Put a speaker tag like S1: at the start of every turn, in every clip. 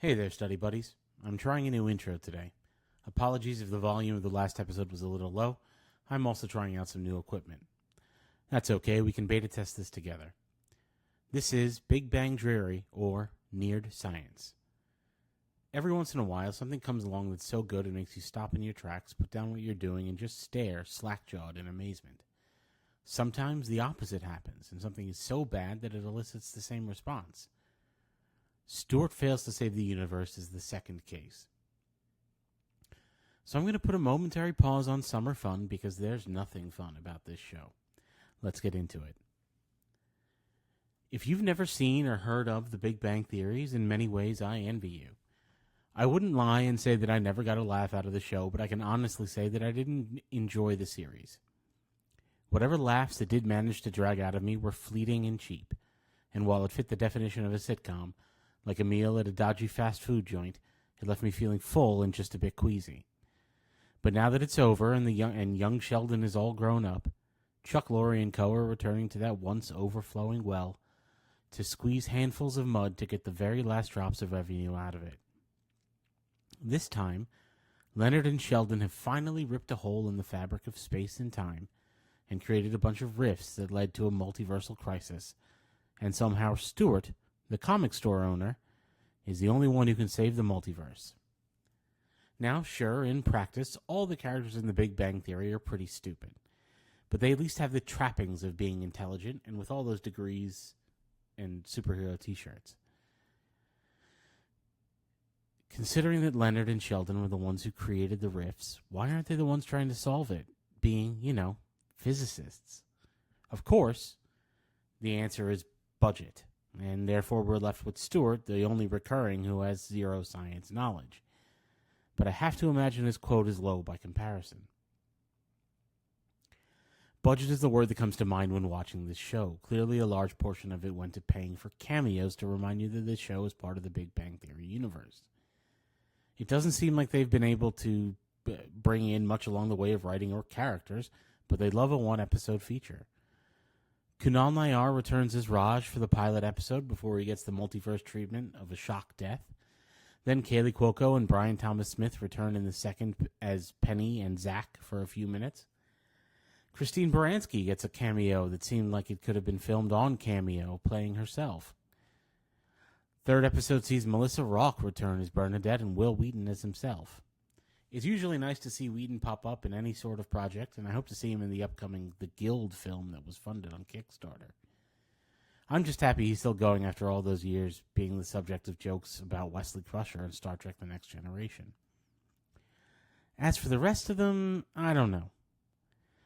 S1: Hey there, study buddies. I'm trying a new intro today. Apologies if the volume of the last episode was a little low. I'm also trying out some new equipment. That's okay, we can beta test this together. This is Big Bang Dreary, or Neared Science. Every once in a while, something comes along that's so good it makes you stop in your tracks, put down what you're doing, and just stare slack-jawed in amazement. Sometimes the opposite happens, and something is so bad that it elicits the same response. Stuart Fails to Save the Universe is the second case. So I'm going to put a momentary pause on summer fun because there's nothing fun about this show. Let's get into it. If you've never seen or heard of The Big Bang Theories, in many ways I envy you. I wouldn't lie and say that I never got a laugh out of the show, but I can honestly say that I didn't enjoy the series. Whatever laughs it did manage to drag out of me were fleeting and cheap, and while it fit the definition of a sitcom, like a meal at a dodgy fast food joint, it left me feeling full and just a bit queasy. But now that it's over and young Sheldon is all grown up, Chuck Lorre and co are returning to that once overflowing well to squeeze handfuls of mud to get the very last drops of revenue out of it. This time, Leonard and Sheldon have finally ripped a hole in the fabric of space and time and created a bunch of rifts that led to a multiversal crisis, and somehow Stuart, the comic store owner, is the only one who can save the multiverse. Now, sure, in practice, all the characters in the Big Bang Theory are pretty stupid, but they at least have the trappings of being intelligent, and with all those degrees and superhero t-shirts. Considering that Leonard and Sheldon were the ones who created the rifts, why aren't they the ones trying to solve it, being, physicists? Of course, the answer is budget. And therefore we're left with Stuart, the only recurring who has zero science knowledge. But I have to imagine his quote is low by comparison. Budget is the word that comes to mind when watching this show. Clearly a large portion of it went to paying for cameos to remind you that this show is part of the Big Bang Theory universe. It doesn't seem like they've been able to bring in much along the way of writing or characters, but they love a one-episode feature. Kunal Nayyar returns as Raj for the pilot episode before he gets the multiverse treatment of a shock death. Then Kaylee Cuoco and Brian Thomas Smith return in the second as Penny and Zach for a few minutes. Christine Baranski gets a cameo that seemed like it could have been filmed on Cameo, playing herself. Third episode sees Melissa Rock return as Bernadette and Will Wheaton as himself. It's usually nice to see Wheaton pop up in any sort of project, and I hope to see him in the upcoming The Guild film that was funded on Kickstarter. I'm just happy he's still going after all those years being the subject of jokes about Wesley Crusher in Star Trek The Next Generation. As for the rest of them, I don't know.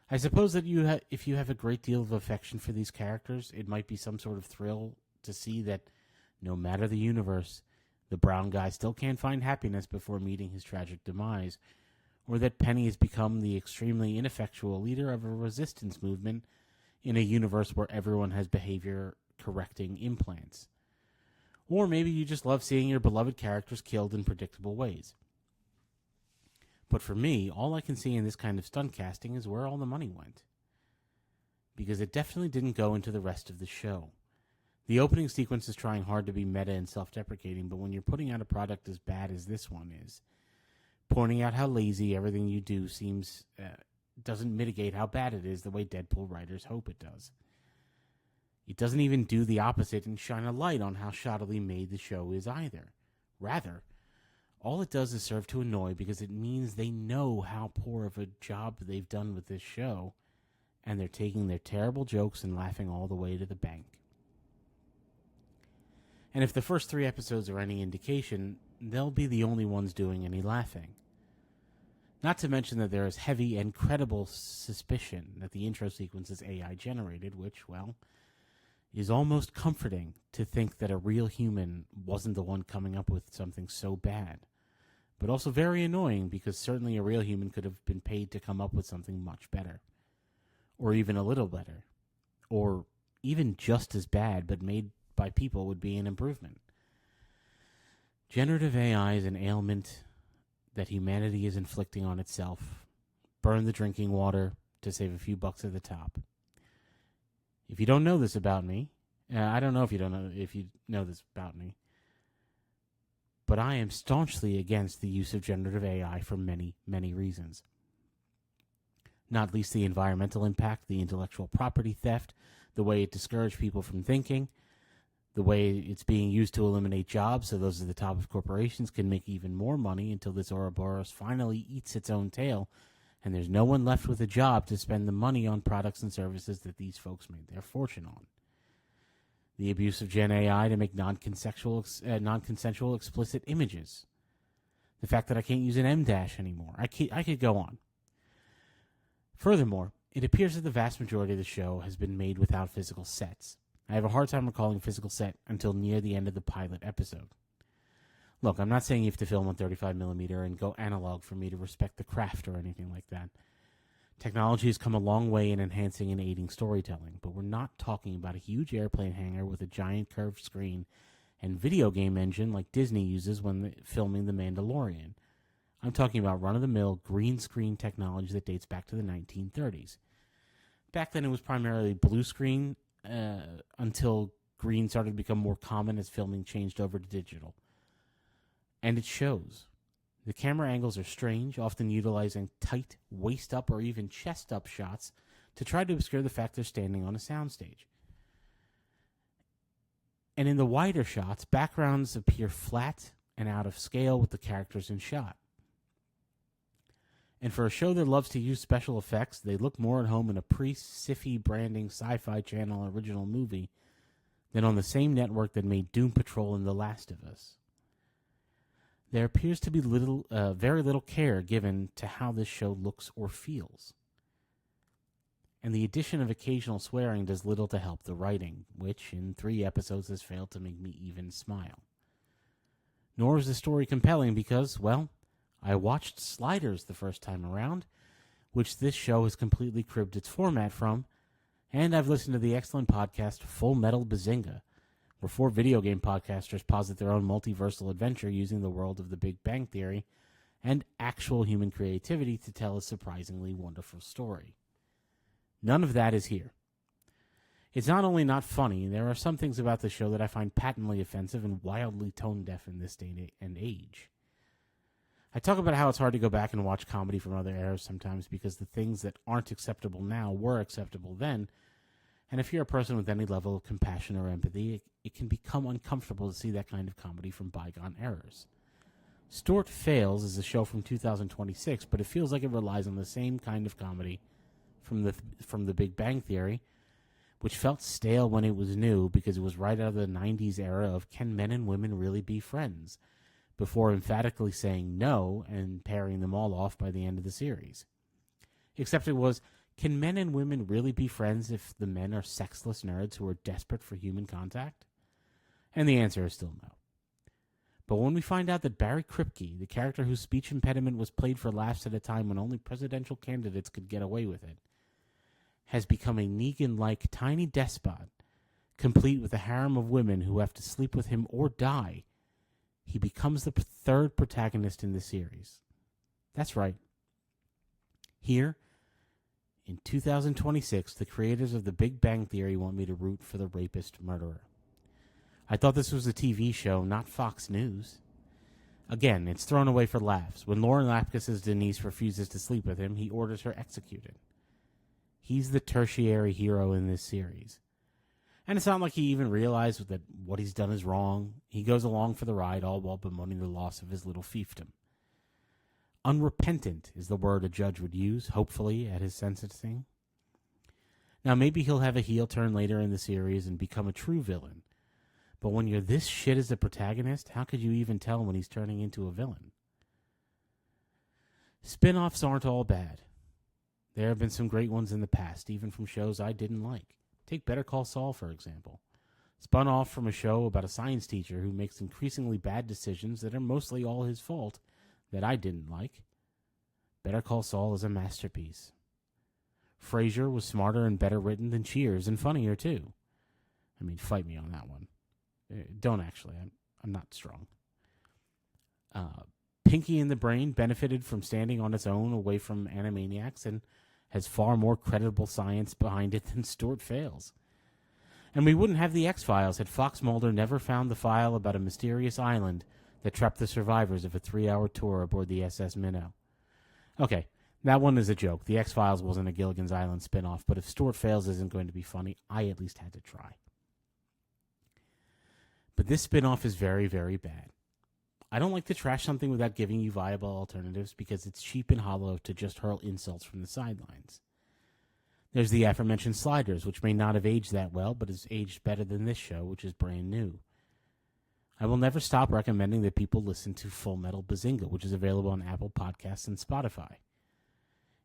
S1: I suppose that if you have a great deal of affection for these characters, it might be some sort of thrill to see that no matter the universe, the brown guy still can't find happiness before meeting his tragic demise, or that Penny has become the extremely ineffectual leader of a resistance movement in a universe where everyone has behavior-correcting implants. Or maybe you just love seeing your beloved characters killed in predictable ways. But for me, all I can see in this kind of stunt casting is where all the money went. Because it definitely didn't go into the rest of the show. The opening sequence is trying hard to be meta and self-deprecating, but when you're putting out a product as bad as this one is, pointing out how lazy everything you do seems doesn't mitigate how bad it is the way Deadpool writers hope it does. It doesn't even do the opposite and shine a light on how shoddily made the show is either. Rather, all it does is serve to annoy because it means they know how poor of a job they've done with this show, and they're taking their terrible jokes and laughing all the way to the bank. And if the first 3 episodes are any indication, they'll be the only ones doing any laughing. Not to mention that there is heavy and credible suspicion that the intro sequence is AI generated, which, well, is almost comforting to think that a real human wasn't the one coming up with something so bad. But also very annoying because certainly a real human could have been paid to come up with something much better. Or even a little better. Or even just as bad but made by people would be an improvement. Generative AI is an ailment that humanity is inflicting on itself. Burn the drinking water to save a few bucks at the top. If you don't know this about me, I don't know if you know this about me, but I am staunchly against the use of generative AI for many, many reasons. Not least the environmental impact, the intellectual property theft, the way it discouraged people from thinking, the way it's being used to eliminate jobs so those at the top of corporations can make even more money until this Ouroboros finally eats its own tail and there's no one left with a job to spend the money on products and services that these folks made their fortune on. The abuse of Gen AI to make non-consensual explicit images. The fact that I can't use an M-dash anymore. I could go on. Furthermore, it appears that the vast majority of the show has been made without physical sets. I have a hard time recalling a physical set until near the end of the pilot episode. Look, I'm not saying you have to film on 35mm and go analog for me to respect the craft or anything like that. Technology has come a long way in enhancing and aiding storytelling, but we're not talking about a huge airplane hangar with a giant curved screen and video game engine like Disney uses when filming The Mandalorian. I'm talking about run-of-the-mill green screen technology that dates back to the 1930s. Back then it was primarily blue screen until green started to become more common as filming changed over to digital. And it shows. The camera angles are strange, often utilizing tight waist-up or even chest-up shots to try to obscure the fact they're standing on a soundstage. And in the wider shots, backgrounds appear flat and out of scale with the characters in shot. And for a show that loves to use special effects, they look more at home in a pre-sci-fi branding Sci-Fi Channel original movie than on the same network that made Doom Patrol and The Last of Us. There appears to be very little care given to how this show looks or feels. And the addition of occasional swearing does little to help the writing, which in 3 episodes has failed to make me even smile. Nor is the story compelling because, well, I watched Sliders the first time around, which this show has completely cribbed its format from, and I've listened to the excellent podcast Full Metal Bazinga, where 4 video game podcasters posit their own multiversal adventure using the world of the Big Bang Theory and actual human creativity to tell a surprisingly wonderful story. None of that is here. It's not only not funny, there are some things about the show that I find patently offensive and wildly tone-deaf in this day and age. I talk about how it's hard to go back and watch comedy from other eras sometimes because the things that aren't acceptable now were acceptable then, and if you're a person with any level of compassion or empathy, it can become uncomfortable to see that kind of comedy from bygone eras. Stuart Fails is a show from 2026, but it feels like it relies on the same kind of comedy from the Big Bang Theory, which felt stale when it was new because it was right out of the 90s era of can men and women really be friends, before emphatically saying no and pairing them all off by the end of the series. Except it was, can men and women really be friends if the men are sexless nerds who are desperate for human contact? And the answer is still no. But when we find out that Barry Kripke, the character whose speech impediment was played for laughs at a time when only presidential candidates could get away with it, has become a Negan-like tiny despot, complete with a harem of women who have to sleep with him or die, he becomes the 3rd protagonist in the series. That's right. Here, in 2026, the creators of The Big Bang Theory want me to root for the rapist murderer. I thought this was a TV show, not Fox News. Again, it's thrown away for laughs. When Lauren Lapkus' Denise refuses to sleep with him, he orders her executed. He's the tertiary hero in this series. And it's not like he even realized that what he's done is wrong. He goes along for the ride, all while bemoaning the loss of his little fiefdom. Unrepentant is the word a judge would use, hopefully, at his sentencing. Now, maybe he'll have a heel turn later in the series and become a true villain. But when you're this shit as a protagonist, how could you even tell when he's turning into a villain? Spin-offs aren't all bad. There have been some great ones in the past, even from shows I didn't like. Take Better Call Saul, for example. Spun off from a show about a science teacher who makes increasingly bad decisions that are mostly all his fault, that I didn't like. Better Call Saul is a masterpiece. Frasier was smarter and better written than Cheers, and funnier, too. I mean, fight me on that one. Don't actually. I'm not strong. Pinky and the Brain benefited from standing on its own away from Animaniacs and has far more credible science behind it than Stuart Fails. And we wouldn't have the X-Files had Fox Mulder never found the file about a mysterious island that trapped the survivors of a 3-hour tour aboard the SS Minnow. Okay, that one is a joke. The X-Files wasn't a Gilligan's Island spinoff, but if Stuart Fails isn't going to be funny, I at least had to try. But this spinoff is very, very bad. I don't like to trash something without giving you viable alternatives because it's cheap and hollow to just hurl insults from the sidelines. There's the aforementioned Sliders, which may not have aged that well, but has aged better than this show, which is brand new. I will never stop recommending that people listen to Full Metal Bazinga, which is available on Apple Podcasts and Spotify.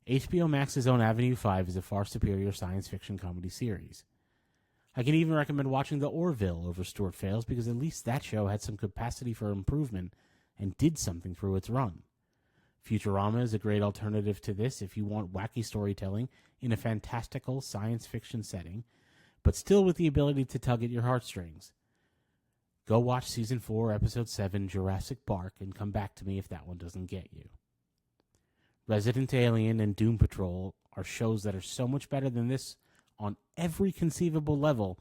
S1: HBO Max's own Avenue 5 is a far superior science fiction comedy series. I can even recommend watching The Orville over Stuart Fails because at least that show had some capacity for improvement and did something through its run. Futurama is a great alternative to this if you want wacky storytelling in a fantastical science fiction setting, but still with the ability to tug at your heartstrings. Go watch Season 4, Episode 7, Jurassic Park, and come back to me if that one doesn't get you. Resident Alien and Doom Patrol are shows that are so much better than this on every conceivable level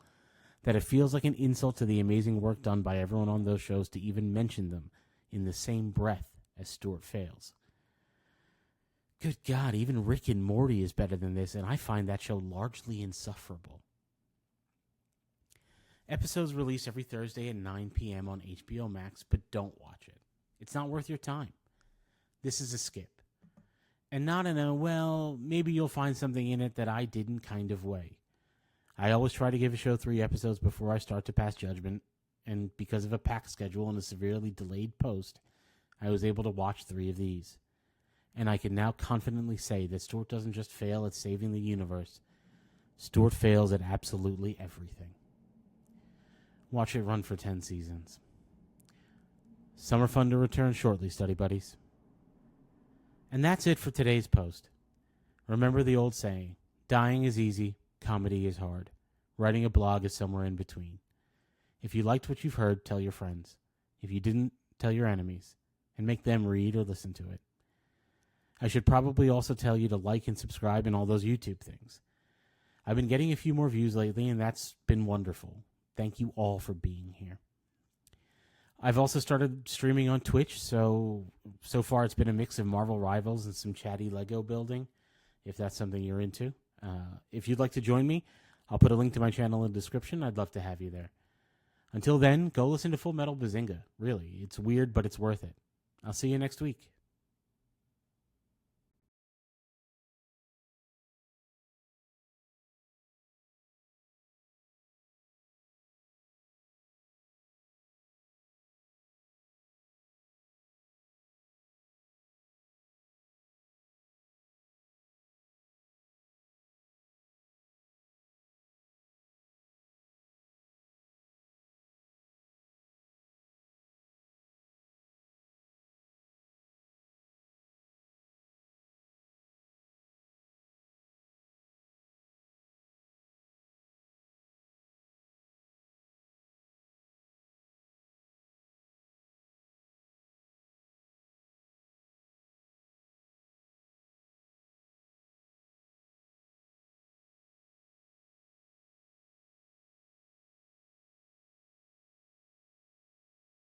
S1: that it feels like an insult to the amazing work done by everyone on those shows to even mention them in the same breath as Stuart Fails. Good God, even Rick and Morty is better than this, and I find that show largely insufferable. Episodes release every Thursday at 9 p.m. on HBO Max, but don't watch it. It's not worth your time. This is a skip. And not in a, well, maybe you'll find something in it that I didn't kind of way. I always try to give a show 3 episodes before I start to pass judgment, and because of a packed schedule and a severely delayed post, I was able to watch 3 of these. And I can now confidently say that Stuart doesn't just fail at saving the universe. Stuart fails at absolutely everything. Watch it run for 10 seasons. Summer fun to return shortly, study buddies. And that's it for today's post. Remember the old saying, dying is easy, comedy is hard. Writing a blog is somewhere in between. If you liked what you've heard, tell your friends. If you didn't, tell your enemies, and make them read or listen to it. I should probably also tell you to like and subscribe and all those YouTube things. I've been getting a few more views lately, and that's been wonderful. Thank you all for being here. I've also started streaming on Twitch, so far it's been a mix of Marvel Rivals and some chatty Lego building, if that's something you're into. If you'd like to join me, I'll put a link to my channel in the description. I'd love to have you there. Until then, go listen to Full Metal Bazinga. Really, it's weird, but it's worth it. I'll see you next week.